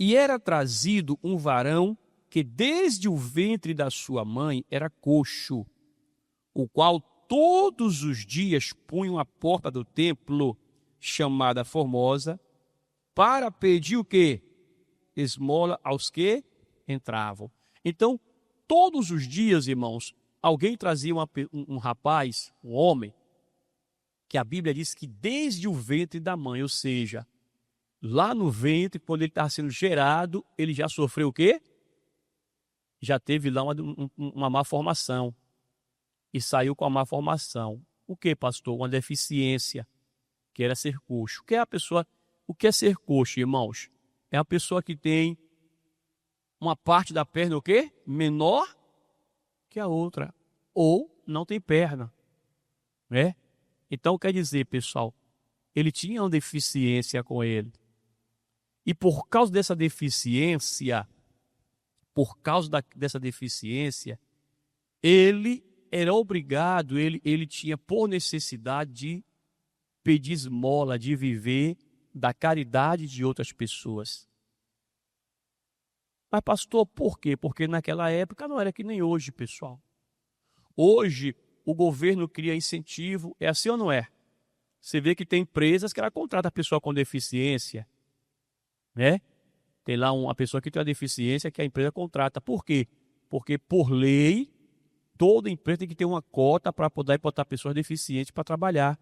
E era trazido um varão que desde o ventre da sua mãe era coxo, o qual todos os dias punham à porta do templo, chamada Formosa, para pedir o quê? Esmola aos que entravam. Então, todos os dias, irmãos, alguém trazia um rapaz, um homem, que a Bíblia diz que desde o ventre da mãe, ou seja, lá no ventre, quando ele estava sendo gerado, ele já sofreu o quê? Já teve lá uma má formação. E saiu com a má formação. O que, pastor? Uma deficiência, que era ser coxo. O que é ser coxo, irmãos? É a pessoa que tem uma parte da perna o quê? Menor que a outra. Ou não tem perna. Né? Então, quer dizer, pessoal, ele tinha uma deficiência com ele. E por causa dessa deficiência, ele era obrigado, ele tinha por necessidade de pedir esmola, de viver da caridade de outras pessoas. Mas pastor, por quê? Porque naquela época não era que nem hoje, pessoal. Hoje o governo cria incentivo, é assim ou não é? Você vê que tem empresas que ela contrata a pessoa com deficiência, né? Tem lá uma pessoa que tem uma deficiência que a empresa contrata. Por quê? Porque por lei, toda empresa tem que ter uma cota para poder botar pessoas deficientes para trabalhar.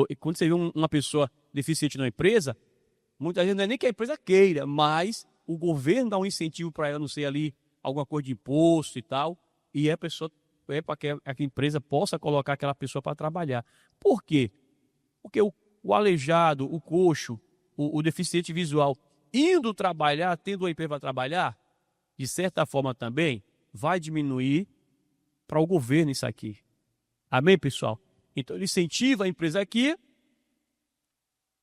E quando você vê uma pessoa deficiente na empresa, muitas vezes não é nem que a empresa queira, mas o governo dá um incentivo para ela, não sei ali, alguma coisa de imposto e tal, e a pessoa para que a empresa possa colocar aquela pessoa para trabalhar. Por quê? Porque o aleijado, o coxo, o deficiente visual, indo trabalhar, tendo uma empresa para trabalhar, de certa forma também, vai diminuir para o governo isso aqui. Amém, pessoal? Então, ele incentiva a empresa aqui,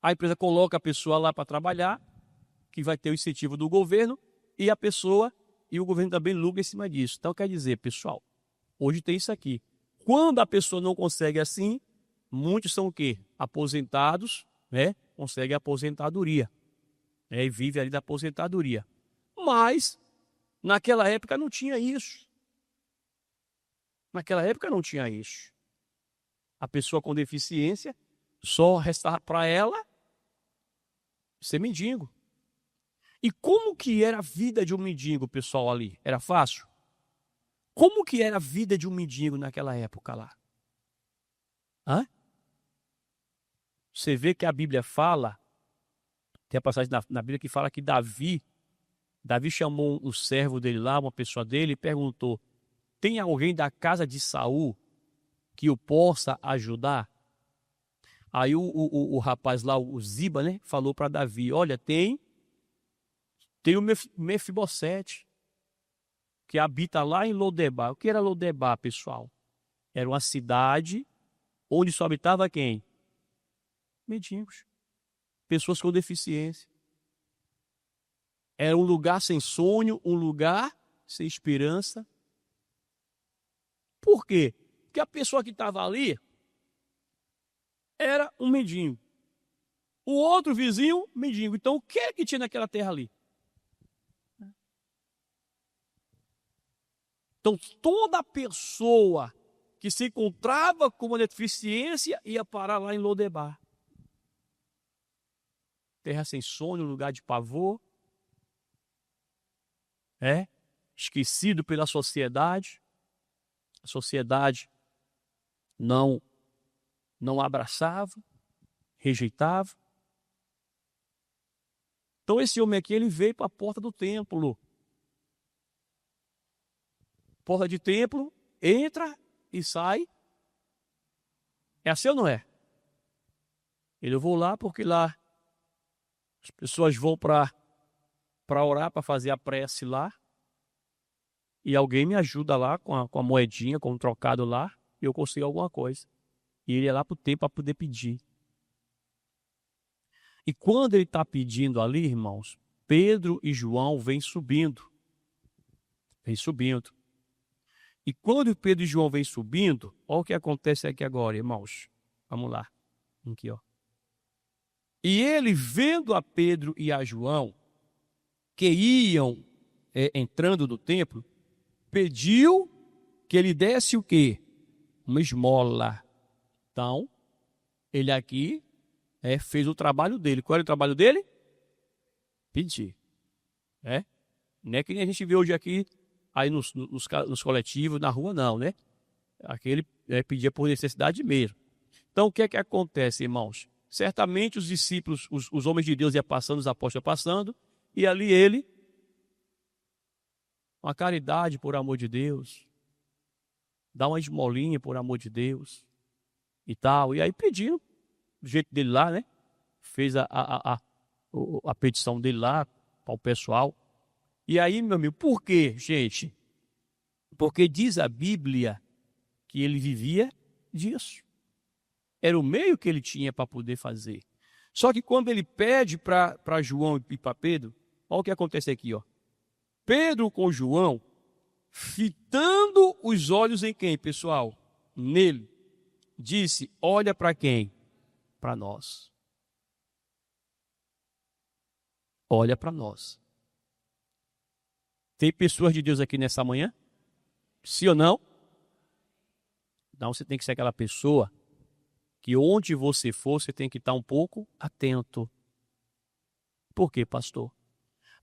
a empresa coloca a pessoa lá para trabalhar, que vai ter o incentivo do governo, e a pessoa, e o governo também lucra em cima disso. Então, quer dizer, pessoal, hoje tem isso aqui. Quando a pessoa não consegue assim, muitos são o quê? Aposentados, né? Conseguem a aposentadoria, né? E vive ali da aposentadoria. Mas, naquela época não tinha isso. Naquela época não tinha isso. A pessoa com deficiência, só restava para ela ser mendigo. E como que era a vida de um mendigo, pessoal, ali? Era fácil? Como que era a vida de um mendigo naquela época lá? Hã? Você vê que a Bíblia fala, tem a passagem na Bíblia que fala que Davi chamou um servo dele lá, uma pessoa dele, e perguntou: tem alguém da casa de Saul que o possa ajudar? Aí o rapaz lá, o Ziba, né, falou para Davi: olha, tem o Mefibosete, que habita lá em Lodebar. O que era Lodebar, pessoal? Era uma cidade onde só habitava quem? Mendigos, pessoas com deficiência. Era um lugar sem sonho, um lugar sem esperança. Por quê? Porque a pessoa que estava ali era um mendigo. O outro vizinho, mendigo. Então, o que é que tinha naquela terra ali? Então, toda pessoa que se encontrava com uma deficiência ia parar lá em Lodebar. Terra sem sonho, lugar de pavor. Esquecido pela sociedade. A sociedade não abraçava, rejeitava. Então esse homem aqui, ele veio para a porta do templo. Porta de templo, entra e sai. É assim ou não é? Eu vou lá porque lá as pessoas vão para orar, para fazer a prece lá. E alguém me ajuda lá com a moedinha, com o trocado lá, e eu consigo alguma coisa. E ele é lá para o templo para poder pedir. E quando ele está pedindo ali, irmãos, Pedro e João vêm subindo. Vêm subindo. E quando Pedro e João vêm subindo, olha o que acontece aqui agora, irmãos. Vamos lá. Aqui, ó. E ele, vendo a Pedro e a João, que iam entrando no templo, pediu que ele desse o quê? Uma esmola. Então, ele aqui fez o trabalho dele. Qual era o trabalho dele? Pedir. Não é que nem a gente vê hoje aqui, aí nos coletivos, na rua, não, né? Aquele pedia por necessidade mesmo. Então, o que é que acontece, irmãos? Certamente os discípulos, os homens de Deus iam passando, os apóstolos iam passando, e ali ele, uma caridade por amor de Deus, dá uma esmolinha por amor de Deus, e tal. E aí pedindo, do jeito dele lá, né? Fez a petição dele lá para o pessoal. E aí, meu amigo, por quê, gente? Porque diz a Bíblia que ele vivia disso. Era o meio que ele tinha para poder fazer. Só que quando ele pede para João e para Pedro, olha o que acontece aqui, ó. Pedro com João, fitando os olhos em quem, pessoal? Nele. Disse, olha para quem? Para nós. Olha para nós. Tem pessoas de Deus aqui nessa manhã? Sim ou não? Então você tem que ser aquela pessoa que onde você for, você tem que estar um pouco atento. Por quê, pastor?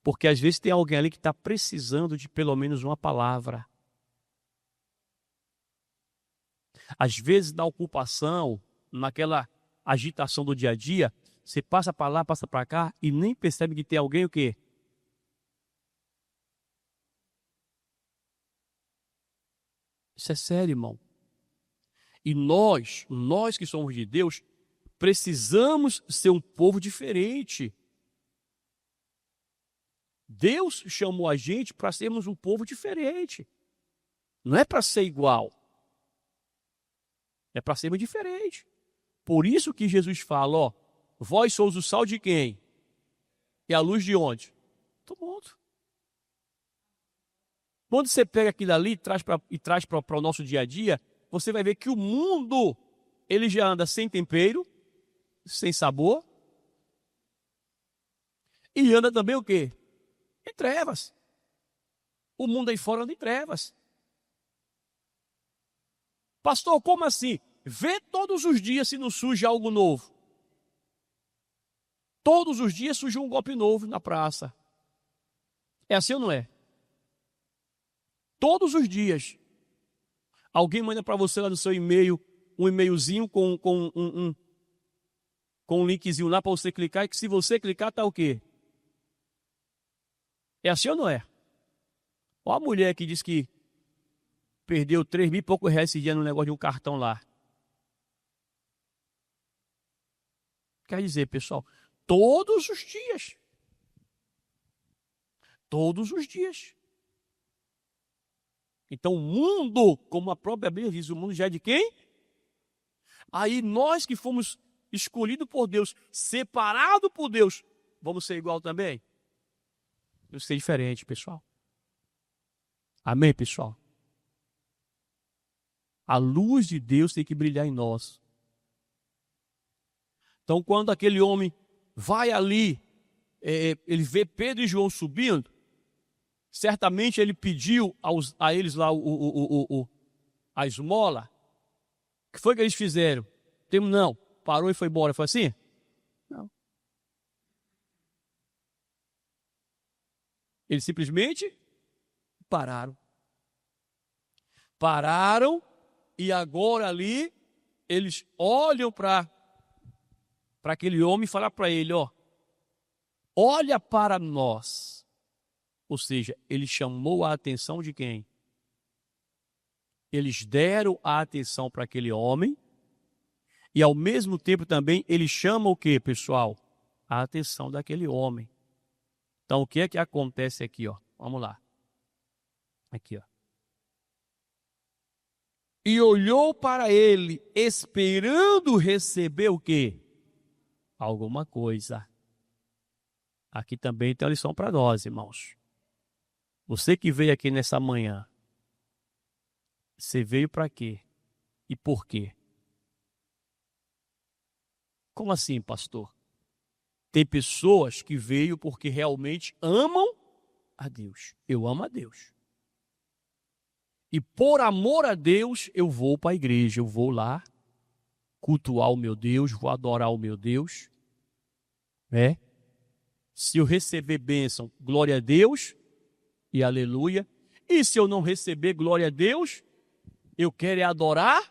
Porque às vezes tem alguém ali que está precisando de pelo menos uma palavra. Às vezes na ocupação, naquela agitação do dia a dia, você passa para lá, passa para cá e nem percebe que tem alguém o quê? Isso é sério, irmão. E nós que somos de Deus, precisamos ser um povo diferente. Deus chamou a gente para sermos um povo diferente. Não é para ser igual. É para sermos diferentes. Por isso que Jesus fala, ó, vós sois o sal de quem? E a luz de onde? Do mundo. Quando você pega aquilo ali e traz para o nosso dia a dia, você vai ver que o mundo, ele já anda sem tempero, sem sabor, e anda também o quê? Em trevas. O mundo aí fora anda em trevas. Pastor, como assim? Vê todos os dias se não surge algo novo. Todos os dias surge um golpe novo na praça. É assim ou não é? Todos os dias. Alguém manda para você lá no seu e-mail, um e-mailzinho com um linkzinho lá para você clicar, e que se você clicar, tá o quê? É assim ou não é? Olha a mulher que diz que perdeu 3 mil e poucos reais esse dia no negócio de um cartão lá. Quer dizer, pessoal, todos os dias. Todos os dias. Então o mundo, como a própria Bíblia diz, o mundo já é de quem? Aí nós que fomos escolhidos por Deus, separados por Deus, vamos ser igual também? Vamos ser diferente, pessoal. Amém, pessoal? A luz de Deus tem que brilhar em nós. Então quando aquele homem vai ali, ele vê Pedro e João subindo, certamente ele pediu a eles lá a esmola. O que foi que eles fizeram? Não, parou e foi embora. Foi assim? Não. Eles simplesmente pararam. Pararam e agora ali eles olham para aquele homem e falam para ele, ó, olha para nós. Ou seja, ele chamou a atenção de quem? Eles deram a atenção para aquele homem e ao mesmo tempo também eles chamam o quê, pessoal? A atenção daquele homem. Então o que é que acontece aqui, ó? Vamos lá. Aqui, ó. E olhou para ele, esperando receber o quê? Alguma coisa. Aqui também tem uma lição para nós, irmãos. Você que veio aqui nessa manhã, você veio para quê? E por quê? Como assim, pastor? Tem pessoas que veio porque realmente amam a Deus. Eu amo a Deus. E por amor a Deus, eu vou para a igreja, eu vou lá cultuar o meu Deus, vou adorar o meu Deus. Né? Se eu receber bênção, glória a Deus e aleluia. E se eu não receber glória a Deus, eu quero é adorar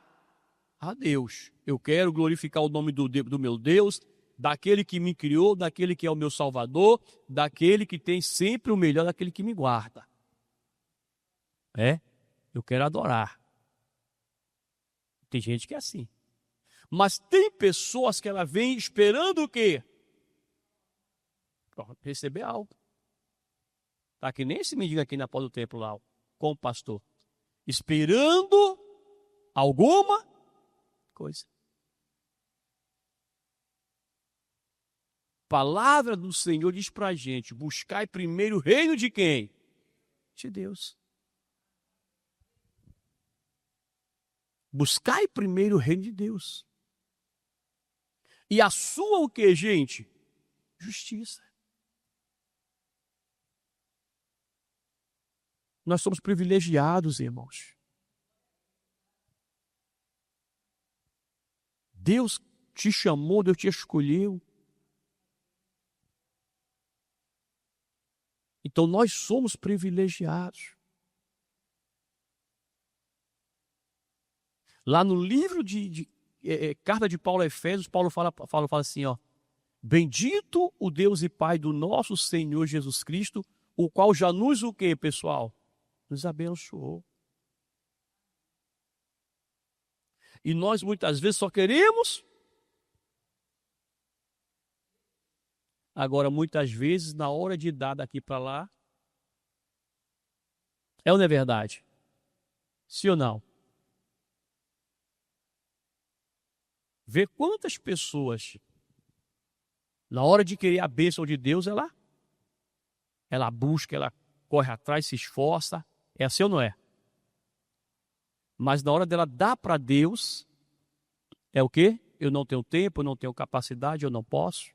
a Deus. Eu quero glorificar o nome do meu Deus, daquele que me criou, daquele que é o meu Salvador, daquele que tem sempre o melhor, daquele que me guarda. Eu quero adorar. Tem gente que é assim. Mas tem pessoas que ela vem esperando o quê? Para receber algo. Tá que nem esse mendigo aqui na porta do templo lá, com o pastor. Esperando alguma coisa. A palavra do Senhor diz para a gente, buscai primeiro o reino de quem? De Deus. Buscai primeiro o reino de Deus. E a sua o que, gente? Justiça. Nós somos privilegiados, irmãos. Deus te chamou, Deus te escolheu. Então nós somos privilegiados. Lá no livro carta de Paulo a Efésios, Paulo fala assim, ó. Bendito o Deus e Pai do nosso Senhor Jesus Cristo, o qual já nos o quê, pessoal? Nos abençoou. E nós muitas vezes só queremos. Agora, muitas vezes, na hora de dar daqui para lá, é ou não é verdade? Sim ou não? Vê quantas pessoas, na hora de querer a bênção de Deus, ela busca, ela corre atrás, se esforça. É assim ou não é? Mas na hora dela dar para Deus, é o quê? Eu não tenho tempo, eu não tenho capacidade, eu não posso.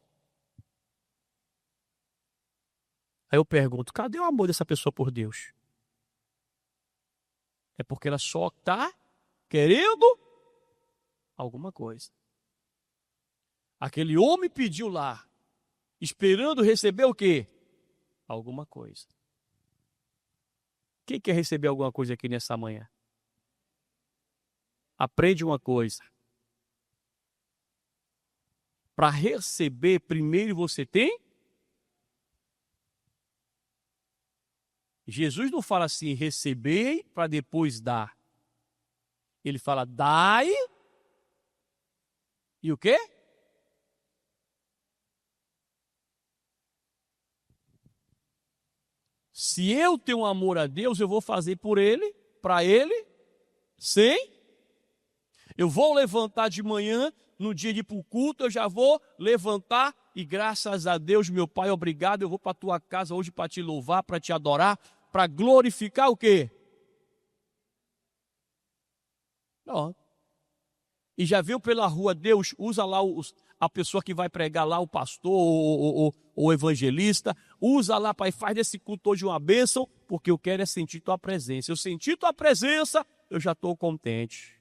Aí eu pergunto, cadê o amor dessa pessoa por Deus? É porque ela só está querendo alguma coisa. Aquele homem pediu lá, esperando receber o quê? Alguma coisa. Quem quer receber alguma coisa aqui nessa manhã? Aprende uma coisa. Para receber, primeiro você tem. Jesus não fala assim, recebei para depois dar. Ele fala, dai. E o quê? Se eu tenho um amor a Deus, eu vou fazer por Ele, para Ele, sem. Eu vou levantar de manhã, no dia de ir para o culto, eu já vou levantar e graças a Deus, meu Pai, obrigado, eu vou para a tua casa hoje para te louvar, para te adorar, para glorificar o quê? Não. E já viu pela rua, Deus usa lá a pessoa que vai pregar lá, o pastor ou o evangelista, usa lá, Pai, faz desse culto hoje uma bênção, porque eu quero é sentir tua presença. Eu senti tua presença, eu já estou contente.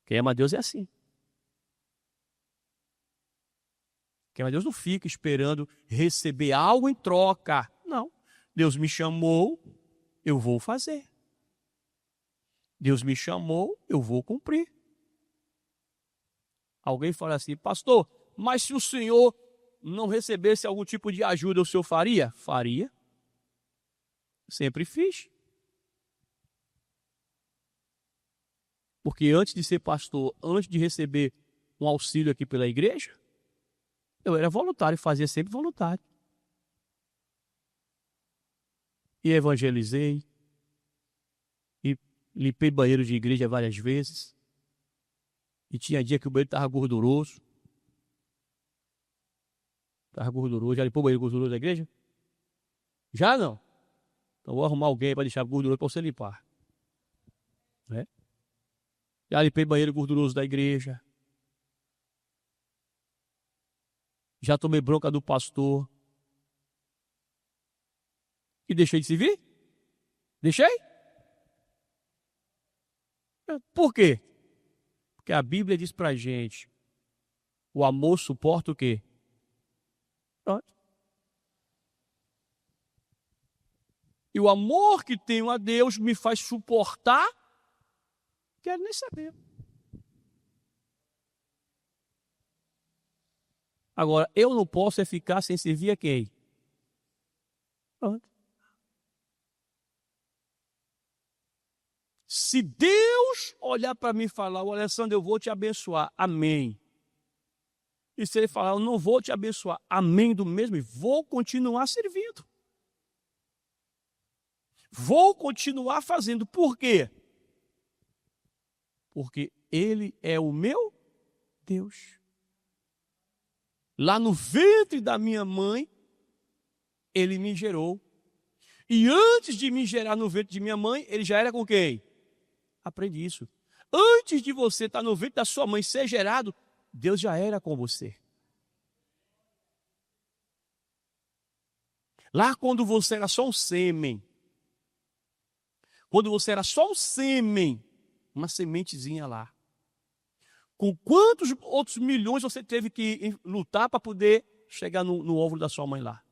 Quem ama Deus é assim. Quem ama Deus não fica esperando receber algo em troca. Não. Deus me chamou, eu vou fazer. Deus me chamou, eu vou cumprir. Alguém fala assim, pastor, mas se o senhor não recebesse algum tipo de ajuda, o senhor faria? Faria. Sempre fiz. Porque antes de ser pastor, antes de receber um auxílio aqui pela igreja, eu era voluntário, fazia sempre voluntário. E evangelizei. E limpei banheiro de igreja várias vezes. E tinha dia que o banheiro estava gorduroso. Já limpou o banheiro gorduroso da igreja? Já não. Então vou arrumar alguém para deixar gorduroso para você limpar. Né? Já limpei banheiro gorduroso da igreja. Já tomei bronca do pastor. E deixei de servir? Deixei? Por quê? Porque a Bíblia diz pra gente, o amor suporta o quê? Pronto. E o amor que tenho a Deus me faz suportar, quero nem saber. Agora, eu não posso ficar sem servir a quem? Pronto. Se Deus olhar para mim e falar, Alessandro, eu vou te abençoar, amém. E se ele falar, eu não vou te abençoar, amém do mesmo, e vou continuar servindo. Vou continuar fazendo. Por quê? Porque Ele é o meu Deus. Lá no ventre da minha mãe, Ele me gerou. E antes de me gerar no ventre de minha mãe, Ele já era com quem? Aprende isso. Antes de você estar no ventre da sua mãe ser gerado, Deus já era com você. Lá quando você era só um sêmen, quando você era só um sêmen, uma sementezinha lá. Com quantos outros milhões você teve que lutar para poder chegar no óvulo da sua mãe lá?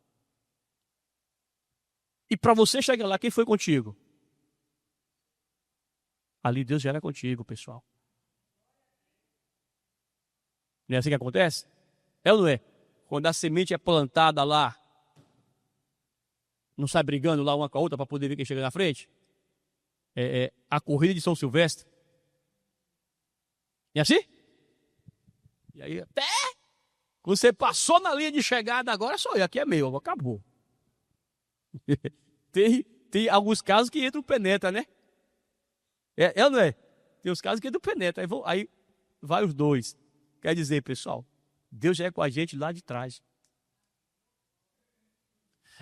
E para você chegar lá, quem foi contigo? Ali Deus já era contigo, pessoal. Não é assim que acontece? É ou não é? Quando a semente é plantada lá, não sai brigando lá uma com a outra para poder ver quem chega na frente? É a corrida de São Silvestre. É assim? E aí, até você passou na linha de chegada, agora sou eu, aqui é meu, acabou. Tem alguns casos que entra o penetra, né? É ou não é? Tem os casos que entra o penetra, aí vai os dois. Quer dizer, pessoal, Deus já é com a gente lá de trás.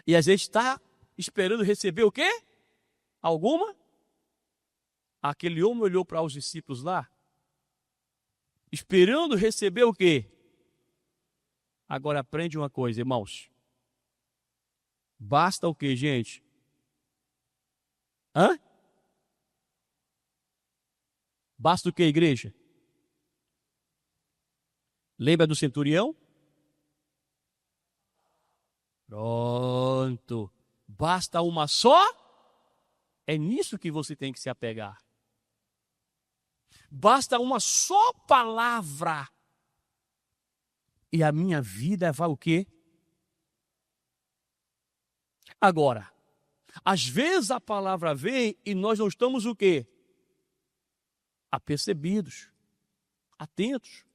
E a gente está esperando receber o quê? Alguma? Aquele homem olhou para os discípulos lá, esperando receber o quê? Agora aprende uma coisa, irmãos. Basta o quê, gente? Hã? Basta o quê, igreja? Lembra do centurião? Pronto. Basta uma só? É nisso que você tem que se apegar. Basta uma só palavra. E a minha vida vai o quê? Agora, às vezes a palavra vem e nós não estamos o quê? Apercebidos, atentos.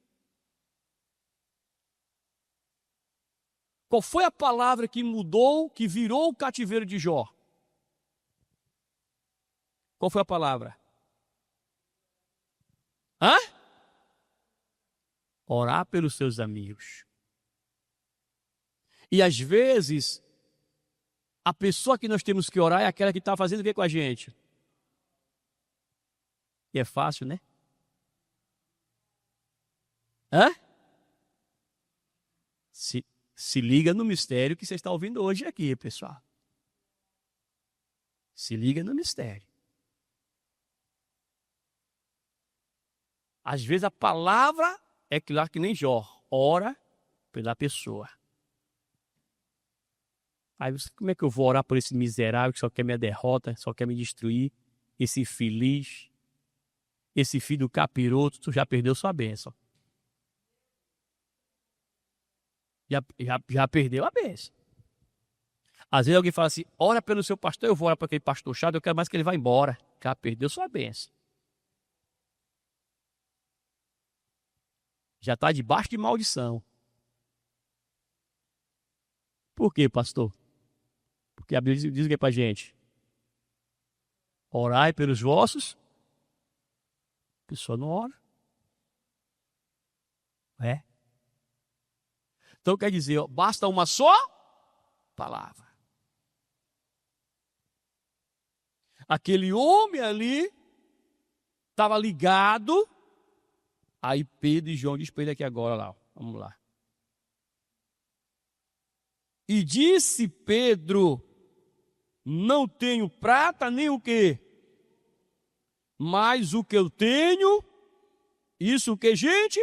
Qual foi a palavra que mudou, que virou o cativeiro de Jó? Qual foi a palavra? Hã? Orar pelos seus amigos. E às vezes, a pessoa que nós temos que orar é aquela que está fazendo o que com a gente? E é fácil, né? Hã? Se liga no mistério que você está ouvindo hoje aqui, pessoal. Se liga no mistério. Às vezes a palavra é claro que nem Jó. Ora pela pessoa. Aí como é que eu vou orar por esse miserável que só quer minha derrota, só quer me destruir? Esse infeliz, esse filho do capiroto, tu já perdeu sua bênção. Já perdeu a bênção. Às vezes alguém fala assim, ora pelo seu pastor, eu vou orar para aquele pastor chato, eu quero mais que ele vá embora. Já perdeu sua bênção. Já está debaixo de maldição. Por quê, pastor? Porque a Bíblia diz o que para a gente? Orai pelos vossos. A pessoa não ora. É. Então quer dizer, ó, basta uma só palavra. Aquele homem ali estava ligado. Aí Pedro e João diz para ele aqui agora lá. Vamos lá. E disse Pedro: não tenho prata nem o quê? Mas o que eu tenho, isso o que, gente?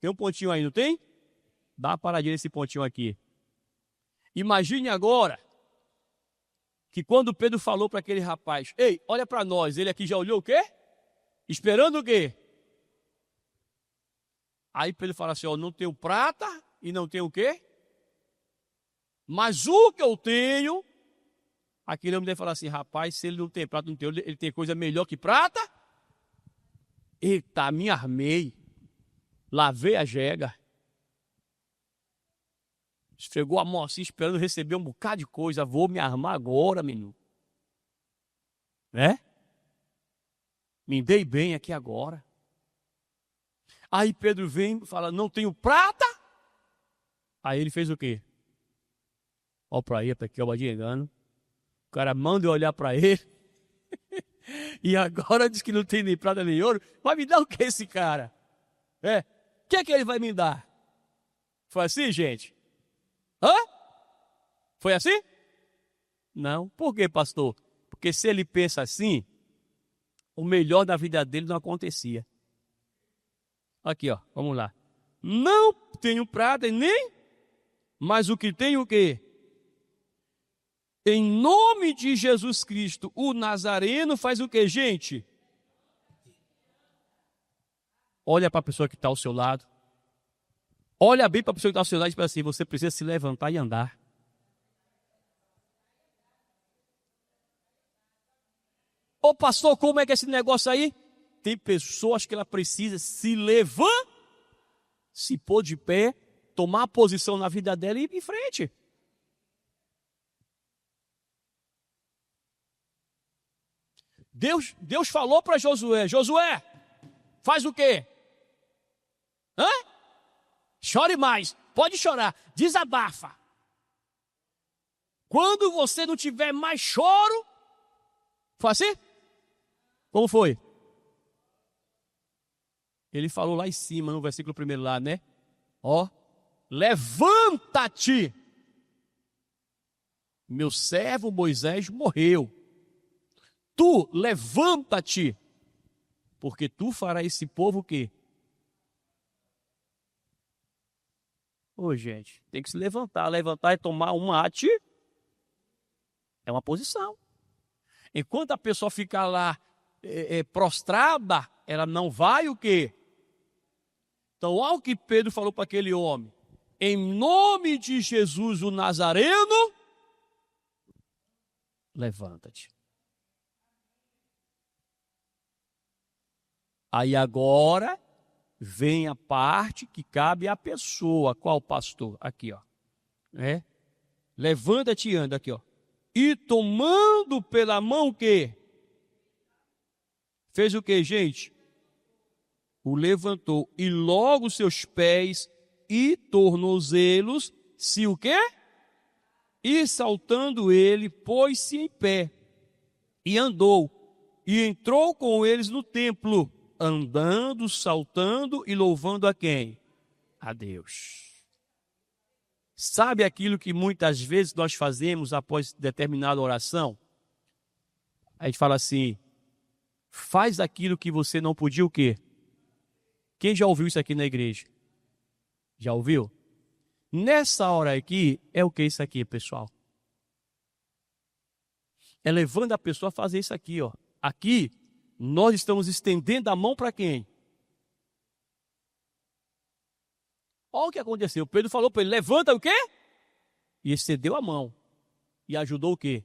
Tem um pontinho aí, não tem? Dá uma paradinha nesse pontinho aqui. Imagine agora que quando Pedro falou para aquele rapaz: ei, olha para nós, ele aqui já olhou o quê? Esperando o quê? Aí Pedro fala assim: ó, não tenho prata e não tenho o quê? Mas o que eu tenho. Aquele homem deve falar assim: rapaz, se ele não tem prata, não tem, ele tem coisa melhor que prata? Eita, me armei, lavei a jega, esfregou a mão assim, esperando receber um bocado de coisa. Vou me armar agora, menino. Né? Me dei bem aqui agora. Aí Pedro vem e fala: não tenho prata. Aí ele fez o quê? Olha para aí, para aqui, ó, engano. O cara manda eu olhar para ele. E agora diz que não tem nem prata nem ouro. Vai me dar o que esse cara? O que é que ele vai me dar? Foi assim, gente? Hã? Foi assim? Não. Por quê, pastor? Porque se ele pensa assim, o melhor da vida dele não acontecia. Aqui, ó, vamos lá. Não tenho prata nem, mas o que tenho o quê? Em nome de Jesus Cristo, o Nazareno faz o quê, gente? Olha para a pessoa que está ao seu lado. Olha bem para a pessoa que está ao seu lado e diz assim: você precisa se levantar e andar. Ô pastor, como é que é esse negócio aí? Tem pessoas que ela precisa se levantar, se pôr de pé, tomar a posição na vida dela e ir em frente. Deus falou para Josué: Josué, faz o quê? Hã? Chore mais, pode chorar, desabafa. Quando você não tiver mais choro, foi assim? Como foi? Ele falou lá em cima, no versículo 1 lá, né? Ó, levanta-te. Meu servo Moisés morreu. Tu levanta-te, porque tu farás esse povo o quê? Ô, gente, tem que se levantar. Levantar e tomar uma atitude. É uma posição. Enquanto a pessoa ficar lá prostrada, ela não vai o quê? Então, olha o que Pedro falou para aquele homem: em nome de Jesus o Nazareno, levanta-te. Aí agora vem a parte que cabe à pessoa. Qual pastor? Aqui, ó. Levanta-te e anda aqui, ó. E tomando pela mão o quê? Fez o quê, gente? O levantou, e logo seus pés e tornozelos se o quê? E saltando ele, pôs-se em pé e andou, e entrou com eles no templo, andando, saltando e louvando a quem? A Deus. Sabe aquilo que muitas vezes nós fazemos após determinada oração? A gente fala assim: faz aquilo que você não podia o quê? Quem já ouviu isso aqui na igreja? Já ouviu? Nessa hora aqui, é o que isso aqui, pessoal? É levando a pessoa a fazer isso aqui, ó. Aqui, nós estamos estendendo a mão para quem? Olha o que aconteceu. Pedro falou para ele: levanta o quê? E estendeu a mão. E ajudou o quê?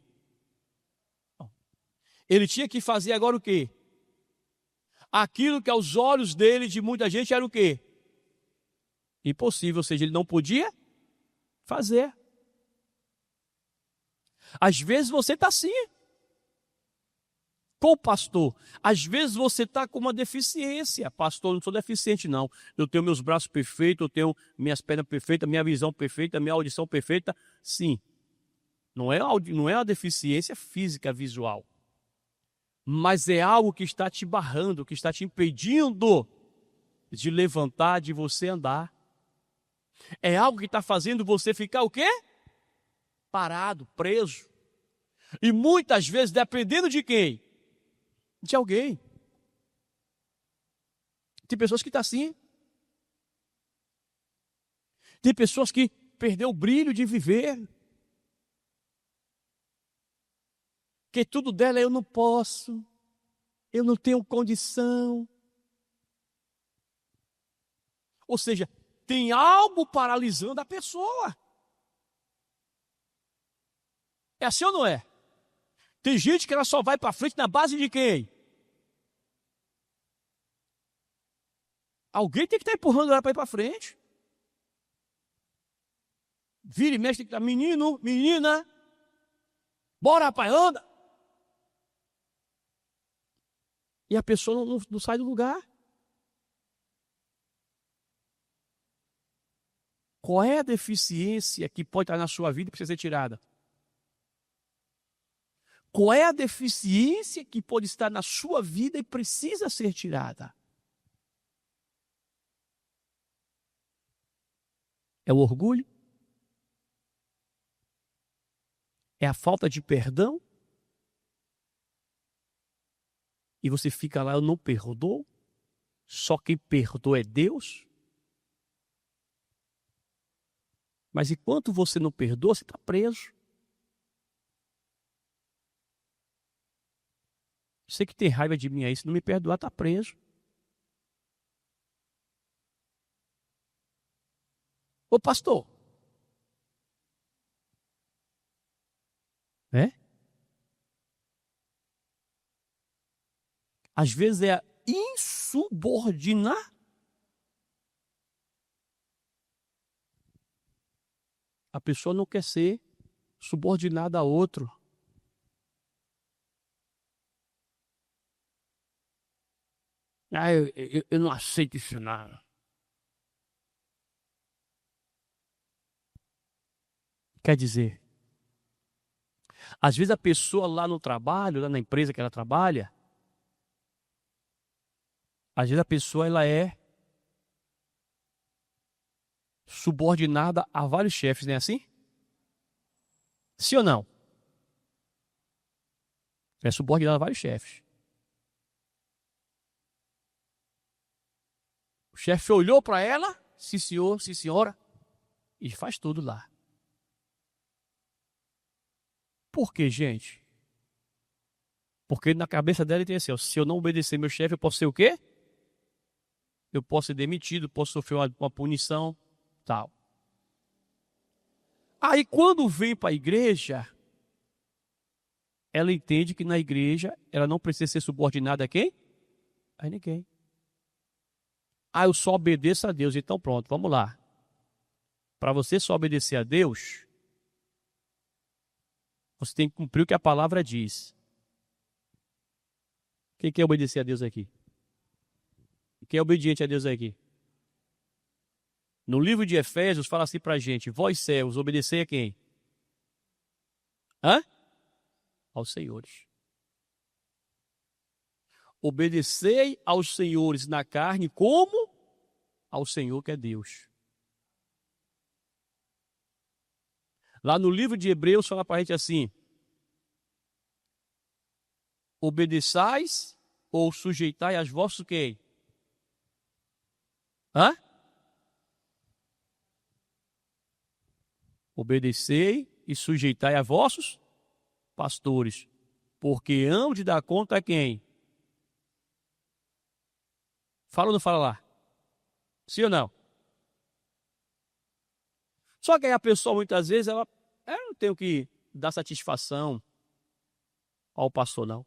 Ele tinha que fazer agora o quê? Aquilo que aos olhos dele, de muita gente, era o quê? Impossível, ou seja, ele não podia fazer. Às vezes você está assim, com o pastor. Às vezes você está com uma deficiência. Pastor, não sou deficiente, não. Eu tenho meus braços perfeitos, eu tenho minhas pernas perfeitas, minha visão perfeita, minha audição perfeita. Sim. Não é a deficiência física, visual. Mas é algo que está te barrando, que está te impedindo de levantar, de você andar. É algo que está fazendo você ficar o quê? Parado, preso. E muitas vezes dependendo de quem? De alguém. Tem pessoas que estão assim. Tem pessoas que perdeu o brilho de viver. Que tudo dela eu não posso. Eu não tenho condição. Ou seja, tem algo paralisando a pessoa. É assim ou não é? Tem gente que ela só vai para frente na base de quem? Alguém tem que estar empurrando ela para ir para frente. Vira e mexe, tem que estar, menino, menina, bora rapaz, anda. E a pessoa não sai do lugar. Qual é a deficiência que pode estar na sua vida e precisa ser tirada? Qual é a deficiência que pode estar na sua vida e precisa ser tirada? É o orgulho? É a falta de perdão? E você fica lá, eu não perdoo? Só quem perdoa é Deus? Mas enquanto você não perdoa, você está preso. Você que tem raiva de mim aí, se não me perdoar, está preso. Ô pastor. É? Às vezes é insubordinar. A pessoa não quer ser subordinada a outro. Ah, eu não aceito isso não. Quer dizer, às vezes a pessoa lá no trabalho, lá na empresa que ela trabalha, às vezes a pessoa ela é subordinada a vários chefes, não é assim? Sim ou não? É subordinada a vários chefes. O chefe olhou para ela, sim senhor, sim senhora, e faz tudo lá. Por quê, gente? Porque na cabeça dela tem assim, ó, se eu não obedecer meu chefe, eu posso ser o quê? Eu posso ser demitido, posso sofrer uma punição, tal. Aí quando vem para a igreja, ela entende que na igreja ela não precisa ser subordinada a quem? A ninguém. Ah, eu só obedeço a Deus, então pronto, vamos lá. Para você só obedecer a Deus, você tem que cumprir o que a palavra diz. Quem quer obedecer a Deus aqui? Quem é obediente a Deus aqui? No livro de Efésios fala assim pra gente: vós céus, obedecei a quem? Hã? Aos senhores. Obedecei aos senhores na carne como ao Senhor que é Deus. Lá no livro de Hebreus fala pra gente assim: obedeçais ou sujeitai aos vossos quem? Hã? Obedecei e sujeitai a vossos pastores, porque hão de dar conta a quem? Fala ou não fala lá? Sim ou não? Só que aí a pessoa muitas vezes ela não tem que dar satisfação ao pastor, não.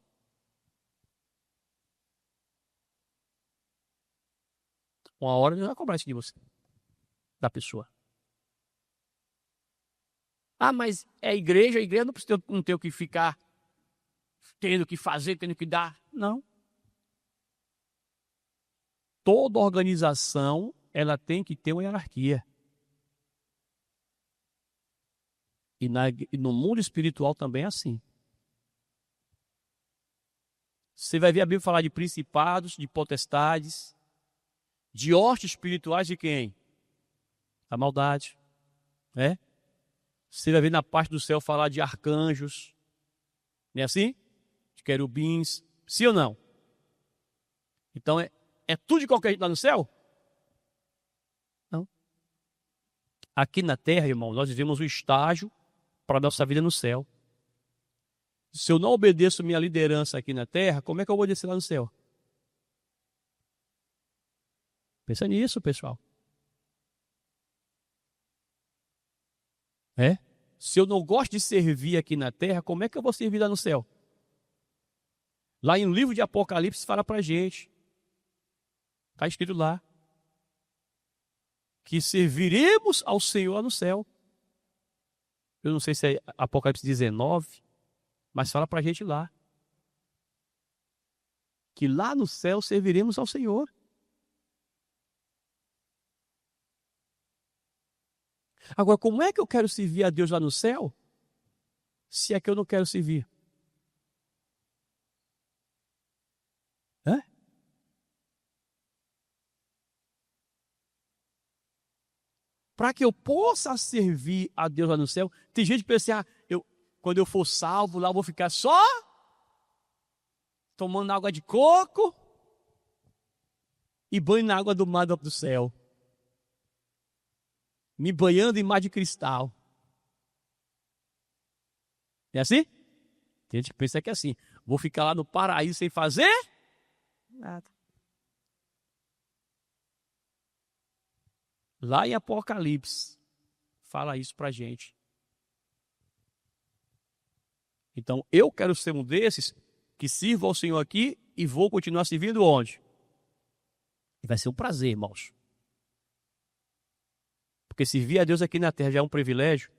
Uma hora ele vai cobrar isso de você, da pessoa. Ah, mas é a igreja não precisa não ter o que ficar tendo que fazer, tendo que dar. Não. Toda organização, ela tem que ter uma hierarquia. E no mundo espiritual também é assim. Você vai ver a Bíblia falar de principados, de potestades, de hostes espirituais de quem? A maldade. Né? Você vai ver na parte do céu falar de arcanjos. Não é assim? De querubins. Sim ou não? Então é tudo de qualquer jeito lá no céu? Não. Aqui na terra, irmão, nós vivemos um estágio para a nossa vida no céu. Se eu não obedeço minha liderança aqui na terra, como é que eu vou descer lá no céu? Pensa nisso, pessoal. Se eu não gosto de servir aqui na terra, como é que eu vou servir lá no céu? Lá no livro de Apocalipse fala pra gente. Está escrito lá. Que serviremos ao Senhor no céu. Eu não sei se é Apocalipse 19, mas fala pra gente lá. Que lá no céu serviremos ao Senhor. Agora, como é que eu quero servir a Deus lá no céu, se é que eu não quero servir? Para que eu possa servir a Deus lá no céu, tem gente que pensa assim, quando eu for salvo lá, eu vou ficar só tomando água de coco e banho na água do mar do céu. Me banhando em mar de cristal. É assim? Tem gente que pensa que é assim. Vou ficar lá no paraíso sem fazer nada. Lá em Apocalipse, fala isso pra gente. Então, eu quero ser um desses que sirva ao Senhor aqui e vou continuar servindo onde? E vai ser um prazer, irmãos. Porque servir a Deus aqui na terra já é um privilégio,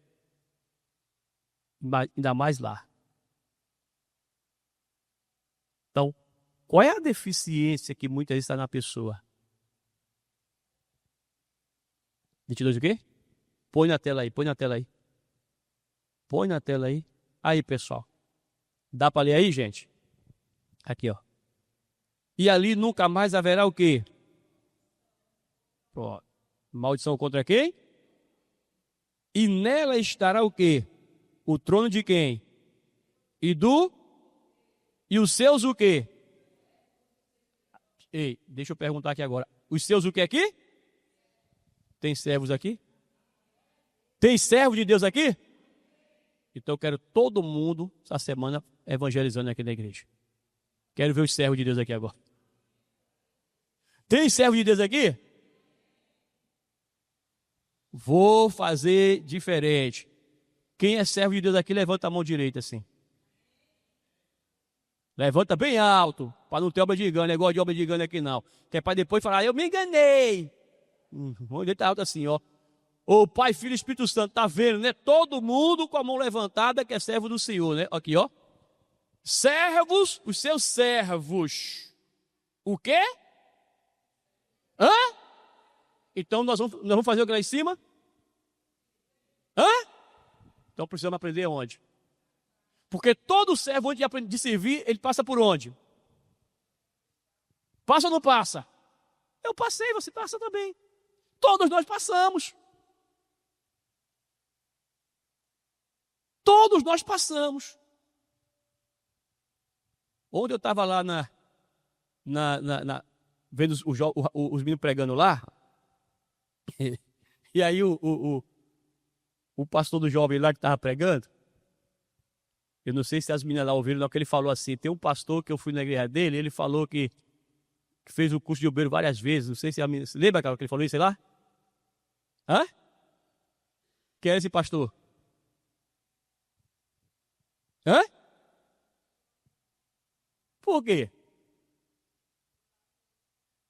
ainda mais lá. Então, qual é a deficiência que muitas vezes está na pessoa? 22 o quê? Põe na tela aí, põe na tela aí. Põe na tela aí. Aí, pessoal. Dá para ler aí, gente? Aqui, ó. E ali nunca mais haverá o quê? Pronto. Maldição contra quem? E nela estará o quê? O trono de quem? E os seus o quê? Ei, deixa eu perguntar aqui agora. Os seus o que aqui? Tem servos aqui? Tem servo de Deus aqui? Então eu quero todo mundo essa semana evangelizando aqui na igreja. Quero ver os servos de Deus aqui agora. Tem servo de Deus aqui? Vou fazer diferente. Quem é servo de Deus aqui, levanta a mão direita assim. Levanta bem alto, para não ter obra de engano. É igual de obra de engano aqui não. Que é para depois falar, eu me enganei. Mão direita alta assim, ó. Ô Pai, Filho e Espírito Santo, tá vendo, né? Todo mundo com a mão levantada que é servo do Senhor, né? Aqui, ó. Servos, os seus servos. O quê? Hã? Então nós vamos fazer o que lá em cima? Hã? Então precisamos aprender onde? Porque todo servo, antes de servir, ele passa por onde? Passa ou não passa? Eu passei, você passa também. Todos nós passamos. Todos nós passamos. Onde eu estava lá vendo os meninos pregando lá, e aí o pastor do jovem lá que estava pregando, eu não sei se as meninas lá ouviram, não, que ele falou assim, tem um pastor que eu fui na igreja dele, ele falou que fez o curso de obreiro várias vezes, não sei se a menina, você lembra, cara, que ele falou isso, sei lá? Hã? Quem é esse pastor? Hã? Por quê?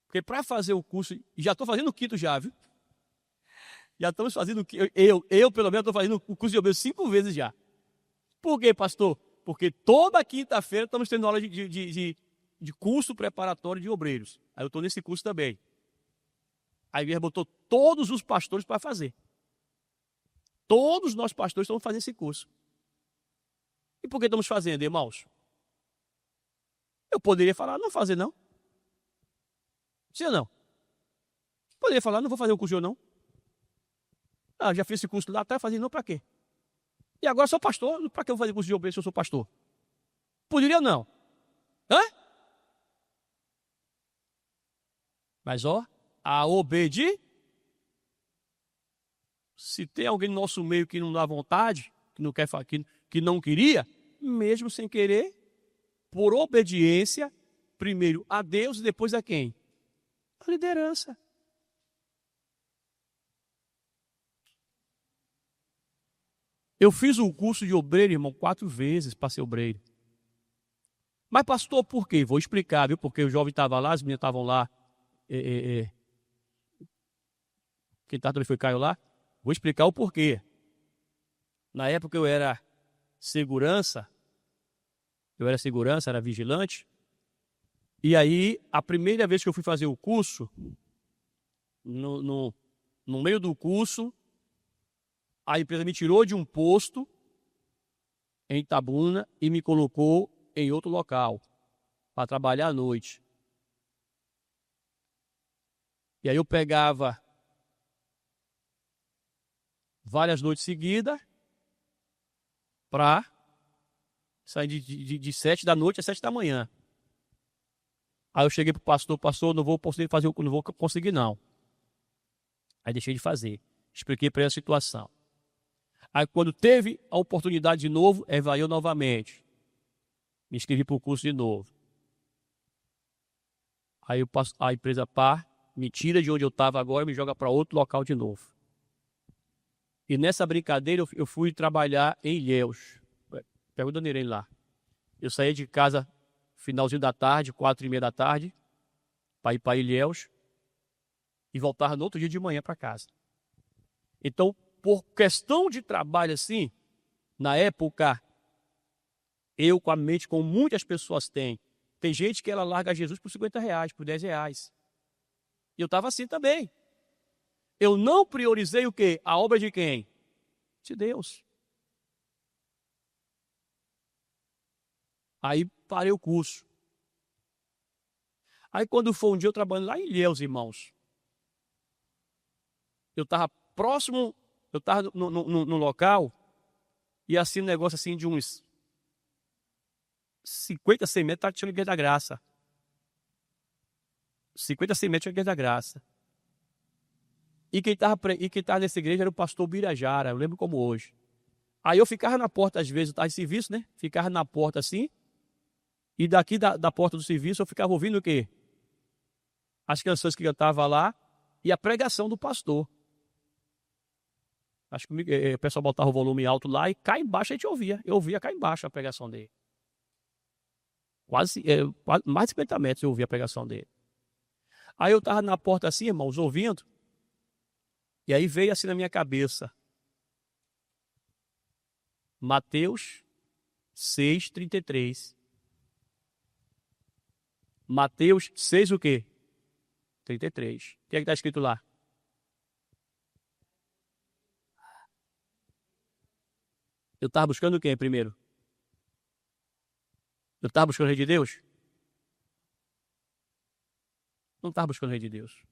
Porque para fazer o curso, e já estou fazendo o quinto já, viu? Já estamos fazendo, eu pelo menos estou fazendo o curso de obreiro 5 vezes já. Por quê, pastor? Porque toda quinta-feira estamos tendo aula de curso preparatório de obreiros. Aí eu estou nesse curso também. A igreja botou todos os pastores para fazer. Todos nós pastores estamos fazendo esse curso. E por que estamos fazendo, irmãos? Eu poderia falar, não fazer não. Sim ou não? Poderia falar, não vou fazer o curso não. Ah, já fiz esse curso lá, até fazendo, não, para quê? E agora sou pastor, para que eu vou fazer curso de obreiro se eu sou pastor? Poderia não. Hã? Mas ó, a obediência. Se tem alguém no nosso meio que não dá vontade, que não quer, que não queria, mesmo sem querer, por obediência, primeiro a Deus e depois a quem? A liderança. Eu fiz um curso de obreiro, irmão, 4 vezes para ser obreiro. Mas pastor, por quê? Vou explicar, viu? Porque o jovem estava lá, as meninas estavam lá. Quem estava também foi Caio lá. Vou explicar o porquê. Na época eu era segurança, era vigilante. E aí, a primeira vez que eu fui fazer o curso, no meio do curso, a empresa me tirou de um posto em Itabuna e me colocou em outro local para trabalhar à noite. E aí eu pegava várias noites seguidas para sair de 7 da noite às 7 da manhã. Aí eu cheguei pro pastor, não vou conseguir fazer, não vou conseguir não. Aí deixei de fazer. Expliquei para ele a situação. Aí quando teve a oportunidade de novo, vai eu novamente. Me inscrevi para o curso de novo. Aí a empresa me tira de onde eu estava agora e me joga para outro local de novo. E nessa brincadeira eu fui trabalhar em Ilhéus. Pergunta a ele lá. Eu saí de casa finalzinho da tarde, 4h30 da tarde, para ir para Ilhéus e voltava no outro dia de manhã para casa. Então, por questão de trabalho assim, na época, eu com a mente como muitas pessoas têm, tem gente que ela larga Jesus por R$50, por R$10. E eu estava assim também. Eu não priorizei o quê? A obra de quem? De Deus. Aí parei o curso. Aí quando foi um dia eu trabalhando lá em Ilhéus, irmãos. Eu estava próximo, eu estava no local, e assim um negócio assim de uns 50, 100 metros, tinha a Igreja da Graça. 50, 100 metros tinha a Igreja da Graça. E quem estava nessa igreja era o pastor Birajara, eu lembro como hoje. Aí eu ficava na porta, às vezes, eu estava em serviço, né? Ficava na porta assim, e daqui da porta do serviço eu ficava ouvindo o quê? As canções que cantava lá e a pregação do pastor. Acho que o pessoal botava o volume alto lá e cá embaixo a gente ouvia. Eu ouvia cá embaixo a pregação dele. Quase mais de 50 metros eu ouvia a pregação dele. Aí eu estava na porta assim, irmãos, ouvindo. E aí veio assim na minha cabeça. Mateus 6:33. Mateus 6 o quê? 33. O que é que está escrito lá? Eu estava buscando quem primeiro? Eu estava buscando o rei de Deus? Não estava buscando o rei de Deus.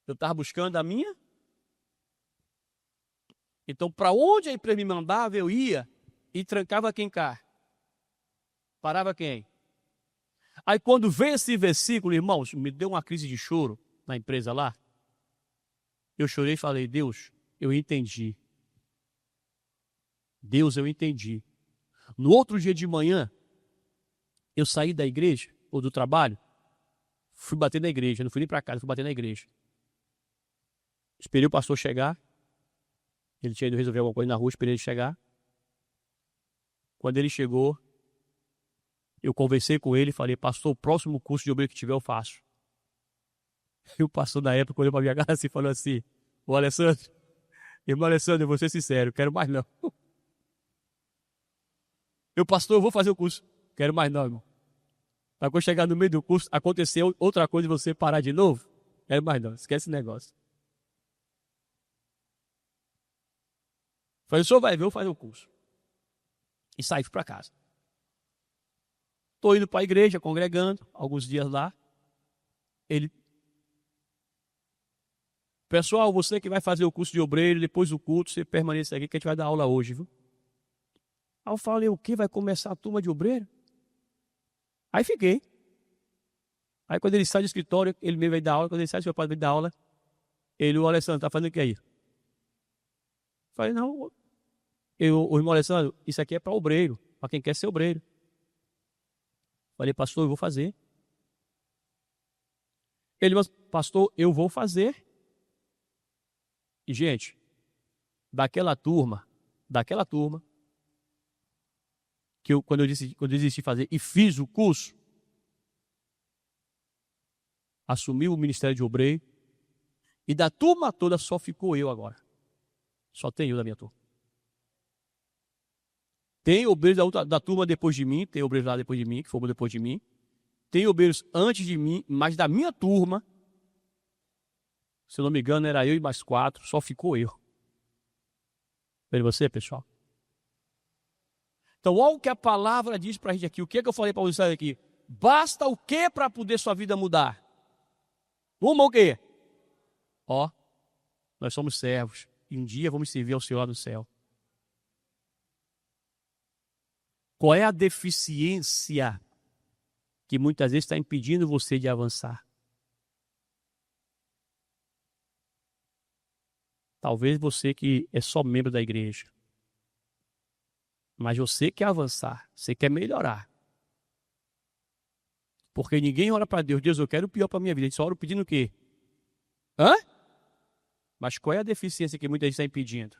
Eu estava buscando a minha. Então, para onde a empresa me mandava, eu ia e trancava quem cá? Parava quem? Aí quando veio esse versículo, irmãos, me deu uma crise de choro na empresa lá. Eu chorei e falei, Deus, eu entendi. Deus, eu entendi. No outro dia de manhã, eu saí da igreja, ou do trabalho, fui bater na igreja, não fui nem para casa, fui bater na igreja. Esperei o pastor chegar, ele tinha ido resolver alguma coisa na rua, esperei ele chegar. Quando ele chegou, eu conversei com ele e falei, pastor, o próximo curso de obreiro que tiver eu faço. E o pastor na época olhou para minha cara assim e falou assim, ô Alessandro, irmão Alessandro, eu vou ser sincero, quero mais não. Eu, pastor, eu vou fazer o curso, quero mais não, irmão. Mas quando chegar no meio do curso, aconteceu outra coisa e você parar de novo, quero mais não, esquece esse negócio. Falei, o senhor vai ver, eu fazer o curso. E saí para casa. Estou indo para a igreja, congregando, alguns dias lá. Ele Pessoal, você que vai fazer o curso de obreiro, depois do culto, você permanece aqui que a gente vai dar aula hoje, viu? Aí eu falei, o que? Vai começar a turma de obreiro? Aí fiquei. Aí quando ele sai do escritório, ele mesmo vai dar aula. Quando ele sai do seu pai vai dar aula, ele, o Alessandro, tá fazendo o que aí? Falei, não, o irmão Alessandro, isso aqui é para obreiro, para quem quer ser obreiro. Falei, pastor, eu vou fazer. Ele, mas, pastor, eu vou fazer. E, gente, daquela turma, que quando eu desisti de fazer e fiz o curso, assumi o ministério de obreiro, e da turma toda só ficou eu agora. Só tem eu da minha turma. Tem obreiros da turma depois de mim, tem obreiros lá depois de mim, que foram depois de mim. Tem obreiros antes de mim, mas da minha turma, se eu não me engano, era eu e mais 4, só ficou eu. Veja você, pessoal. Então, olha o que a palavra diz para a gente aqui. O que é que eu falei para vocês aqui? Basta o que para poder sua vida mudar? Uma o quê? Ó, nós somos servos. E um dia vamos servir ao Senhor lá no céu. Qual é a deficiência que muitas vezes está impedindo você de avançar? Talvez você que é só membro da igreja. Mas você quer avançar, você quer melhorar. Porque ninguém ora para Deus, Deus, eu quero o pior para a minha vida. A gente só ora pedindo o quê? Hã? Mas qual é a deficiência que muita gente está impedindo?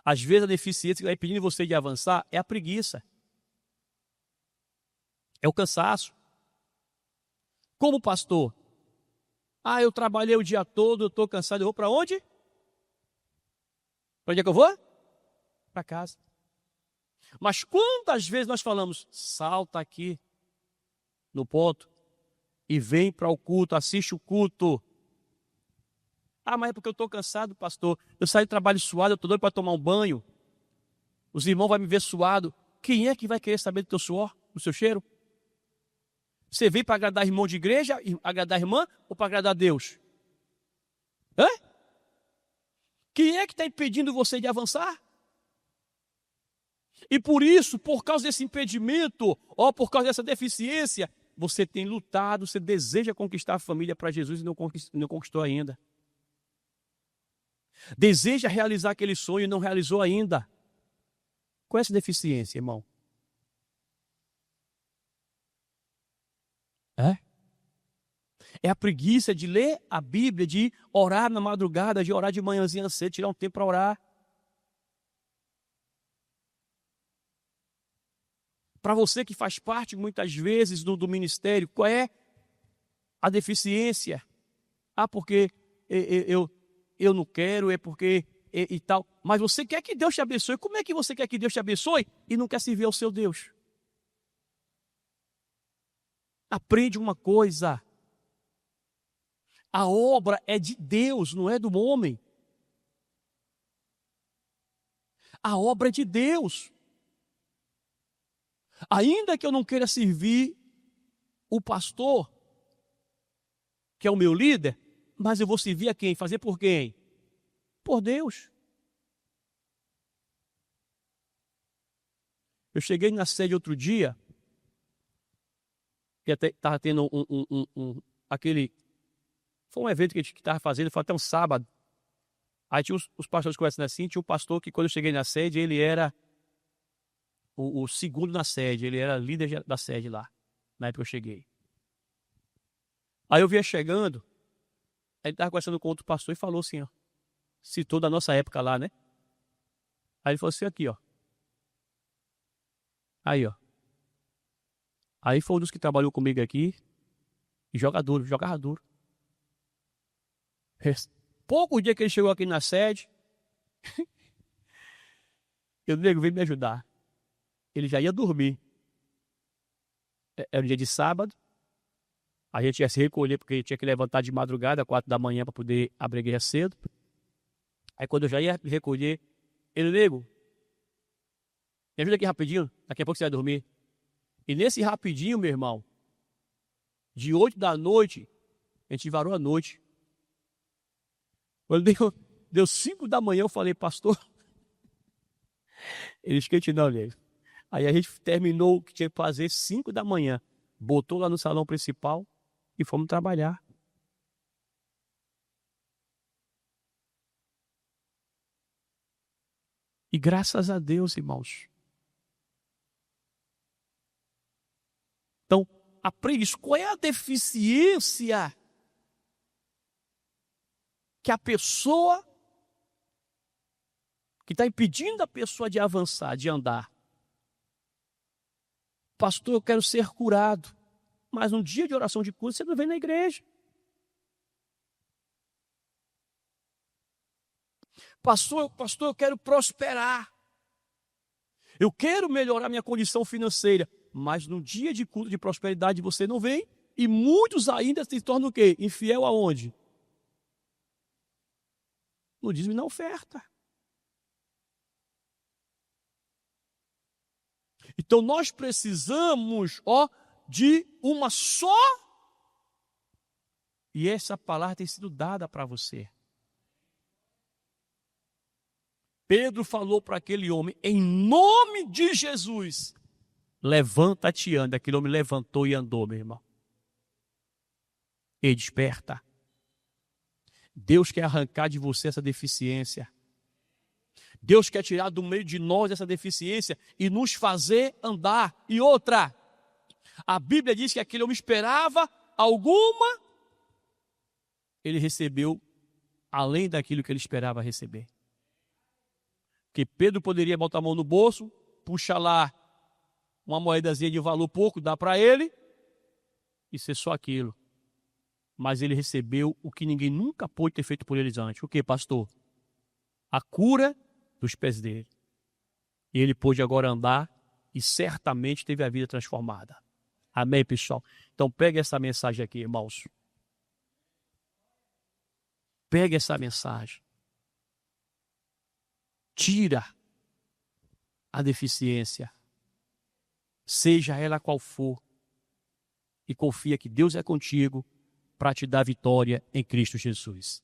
Às vezes a deficiência que está impedindo você de avançar é a preguiça. É o cansaço. Como pastor? Ah, eu trabalhei o dia todo, eu estou cansado, eu vou para onde? Para onde é que eu vou? Para casa. Mas quantas vezes nós falamos, salta aqui no ponto e vem para o culto, assiste o culto. Ah, mas é porque eu estou cansado, pastor. Eu saio do trabalho suado, eu estou doido para tomar um banho. Os irmãos vão me ver suado. Quem é que vai querer saber do teu suor, do seu cheiro? Você veio para agradar irmão de igreja, agradar a irmã ou para agradar a Deus? Hã? Quem é que está impedindo você de avançar? E por isso, por causa desse impedimento, ou por causa dessa deficiência, você tem lutado, você deseja conquistar a família para Jesus e não conquistou ainda. Deseja realizar aquele sonho e não realizou ainda. Qual é essa deficiência, irmão? É a preguiça de ler a Bíblia, de orar na madrugada, de orar de manhãzinha cedo, tirar um tempo para orar. Para você que faz parte muitas vezes do ministério, qual é a deficiência? Ah, porque eu não quero, é porque e tal. Mas você quer que Deus te abençoe. Como é que você quer que Deus te abençoe e não quer servir ao seu Deus? Aprende uma coisa. A obra é de Deus, não é do homem. A obra é de Deus. Ainda que eu não queira servir o pastor, que é o meu líder, mas eu vou servir a quem? Fazer por quem? Por Deus. Eu cheguei na sede outro dia, que até estava tendo aquele... Foi um evento que a gente estava fazendo, foi até um sábado. Aí tinha os pastores conhecendo assim, tinha um pastor que quando eu cheguei na sede, ele era o segundo na sede, ele era líder da sede lá, na época que eu cheguei. Aí eu vinha chegando, aí ele estava conversando com outro pastor e falou assim, ó, citou da nossa época lá, né? Aí ele falou assim, aqui, ó. Aí, ó. Aí foi um dos que trabalhou comigo aqui, e jogava duro. Pouco dia que ele chegou aqui na sede, eu nego veio me ajudar. Ele já ia dormir. Era um dia de sábado. A gente ia se recolher porque tinha que levantar de madrugada, 4 da manhã, para poder abrir a igreja cedo. Aí quando eu já ia me recolher, ele, nego, me ajuda aqui rapidinho, daqui a pouco você vai dormir. E nesse rapidinho, meu irmão, de 8 da noite, a gente varou a noite. Quando deu 5 da manhã, eu falei, pastor, ele esquente não, Diego. Aí a gente terminou o que tinha que fazer 5 da manhã, botou lá no salão principal e fomos trabalhar. E graças a Deus, irmãos. Então, aprende isso. Qual é a deficiência que a pessoa, que está impedindo a pessoa de avançar, de andar? Pastor, eu quero ser curado. Mas no dia de oração de cura, você não vem na igreja. Pastor, eu quero prosperar. Eu quero melhorar minha condição financeira. Mas no dia de culto de prosperidade você não vem. E muitos ainda se tornam o quê? Infiel aonde? No dízimo e na oferta. Então nós precisamos, de uma só. E essa palavra tem sido dada para você. Pedro falou para aquele homem, em nome de Jesus, levanta-te e anda. Aquele homem levantou e andou, meu irmão. E desperta. Deus quer arrancar de você essa deficiência. Deus quer tirar do meio de nós essa deficiência e nos fazer andar. E outra, a Bíblia diz que aquele homem esperava alguma, ele recebeu além daquilo que ele esperava receber. Porque Pedro poderia botar a mão no bolso, puxar lá uma moedazinha de valor pouco, dar para ele e ser só aquilo. Mas ele recebeu o que ninguém nunca pôde ter feito por eles antes. O que, pastor? A cura dos pés dele. E ele pôde agora andar e certamente teve a vida transformada. Amém, pessoal? Então pegue essa mensagem aqui, irmãos. Pegue essa mensagem. Tira a deficiência, seja ela qual for, e confia que Deus é contigo para te dar vitória em Cristo Jesus.